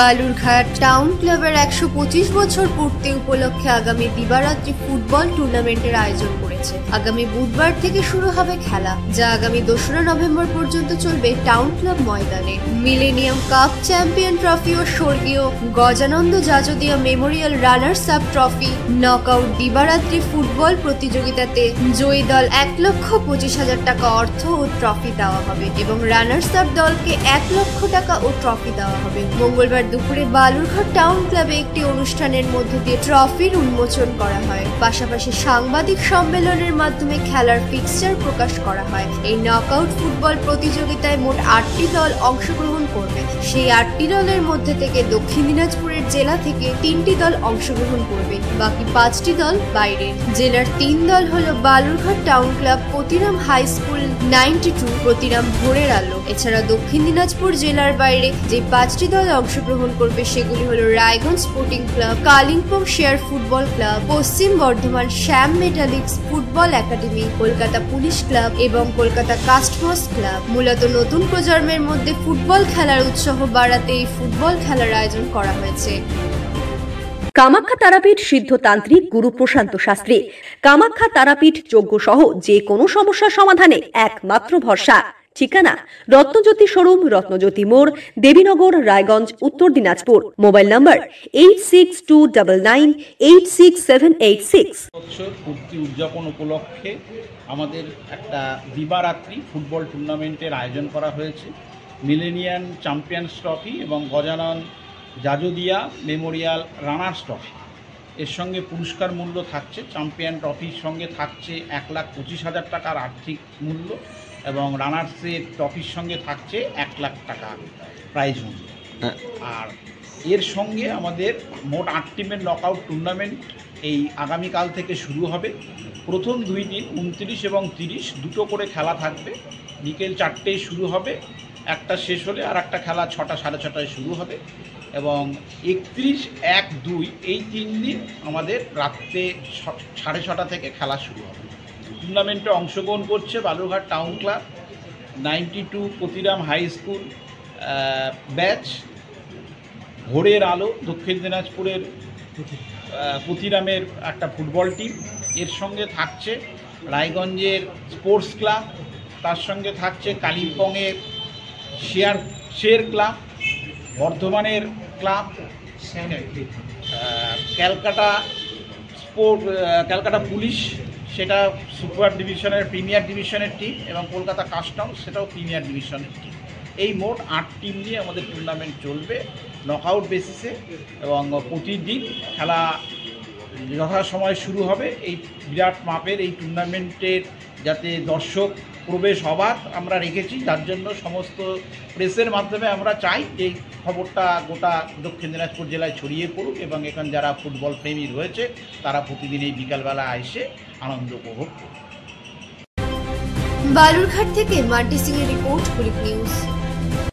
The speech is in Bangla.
বালুরঘাট টাউন ক্লাবের 125 বছর পূর্তি উপলক্ষে আগামী দিবারাত্রি ফুটবল টুর্নামেন্টের আয়োজন করেছে। আগামী বুধবার থেকে শুরু হবে খেলা, যা আগামী 2রা নভেম্বর পর্যন্ত চলবে টাউন ক্লাব ময়দানে। মিলেনিয়াম কাপ চ্যাম্পিয়ন ট্রফি ও স্বর্গীয় Gajanand Jajodia memorial runners up trophy knockout দিবারাত্রি ফুটবল প্রতিযোগিতাতে জয়ী দল 1,25,000 টাকা অর্থ ও ট্রফি দেওয়া হবে এবং রানার্স আপ দলকে 1 লক্ষ টাকা ও ট্রফি দেওয়া হবে। মঙ্গলবার দুপুরে বালুরঘাট টাউন ক্লাবে একটি অনুষ্ঠানের মধ্য দিয়ে ট্রফির উন্মোচন করা হয়। পাশাপাশি সাংবাদিক সম্মেলনের মাধ্যমে খেলার ফিক্সচার প্রকাশ করা হয়। এই নকআউট ফুটবল প্রতিযোগিতায় মোট 8টি দল অংশগ্রহণ করবে। সেই 8টি দলের মধ্যে থেকে দক্ষিণ দিনাজপুরের জেলা থেকে 3টি দল অংশগ্রহণ করবে, বাকি 5টি দল বাইরের। জেলার 3 দল হলো Balurghat town club, Pratiram high school 92, Pratiram ভোরের আলো। এছাড়া দক্ষিণ দিনাজপুর জেলার বাইরে যে 5টি দল অংশগ্রহণ করবে সেগুলি হলো Raiganj sporting club, Kalimpong share football club, Paschim Bardhaman Shyam metallics football academy, Kolkata police club এবং কলকাতা কাস্টমস ক্লাব। মূলত নতুন প্রজন্মের মধ্যে ফুটবল খেলার উৎসাহ বাড়াতে এই ফুটবল খেলার আয়োজন করা হয়েছে। কামাখ্যা তারাপীঠ সিদ্ধতান্ত্রিক গুরু প্রশান্ত শাস্ত্রী। কামাখ্যা তারাপীঠ যজ্ঞ সহ যে কোনো সমস্যার সমাধানে একমাত্র ভরসা। ঠিকানা রত্নজ্যোতি শোরুম, রত্নজ্যোতি মোড়, দেবীনগর, রায়গঞ্জ, উত্তর দিনাজপুর। মোবাইল নম্বর 8629986786। পূর্তি উদযাপন উপলক্ষে আমাদের একটা দিবারাত্রি ফুটবল টুর্নামেন্টের আয়োজন করা হয়েছে। মিলেনিয়াম চ্যাম্পিয়ন্স ট্রফি এবং গজানন যাজদিয়া মেমোরিয়াল রানার্স ট্রফি। এর সঙ্গে পুরস্কার মূল্য থাকছে, চ্যাম্পিয়ন ট্রফির সঙ্গে থাকছে 1,25,000 টাকার আর্থিক মূল্য এবং রানার্সের ট্রফির সঙ্গে থাকছে 1 লাখ টাকা প্রাইজ মূল্য। আর এর সঙ্গে আমাদের মোট 8 টিমের নকআউট টুর্নামেন্ট এই আগামীকাল থেকে শুরু হবে। প্রথম 2 দিন 29 এবং 30 দুটো করে খেলা থাকবে। বিকেল 4টেয় শুরু হবে, একটা শেষ হলে আর একটা খেলা 6টা, 6:30টায় শুরু হবে এবং 31, 1, 2 এই 3 দিন আমাদের রাত্রে 6:30 থেকে খেলা শুরু হবে। টুর্নামেন্টে অংশগ্রহণ করছে Balurghat town club, 92 Pratiram high school batch, ভোরের আলো দক্ষিণ দিনাজপুরের প্রতিরামের একটা ফুটবল টিম। এর সঙ্গে থাকছে রায়গঞ্জের স্পোর্টস ক্লাব, তার সঙ্গে থাকছে কালিম্পংয়ের শের ক্লাব, বর্ধমানের ক্লাব, ক্যালকাটা পুলিশ, সেটা সুপার ডিভিশনের প্রিমিয়ার ডিভিশনের টিম এবং কলকাতা কাস্টমস, সেটাও প্রিমিয়ার ডিভিশনের টিম। এই মোট 8 টিম নিয়ে আমাদের টুর্নামেন্ট চলবে নকআউট বেসিসে এবং প্রতিদিন খেলা যথাসময়ে শুরু হবে। এই বিরাট মাপের এই টুর্নামেন্টের যাতে দর্শক প্রবেশ হবার আমরা রেখেছি, যার জন্য সমস্ত প্রেসের মাধ্যমে আমরা চাই যে এই খবরটা গোটা দক্ষিণ দিনাজপুর জেলায় ছড়িয়ে পড়ুক এবং এখানে যারা ফুটবল প্রেমী রয়েছে তারা প্রতিদিন এই বিকালবেলা এসে আনন্দ উপভোগ করুক। বালুরঘাট থেকে মান্টি সিং এর রিপোর্ট, কুলিক নিউজ।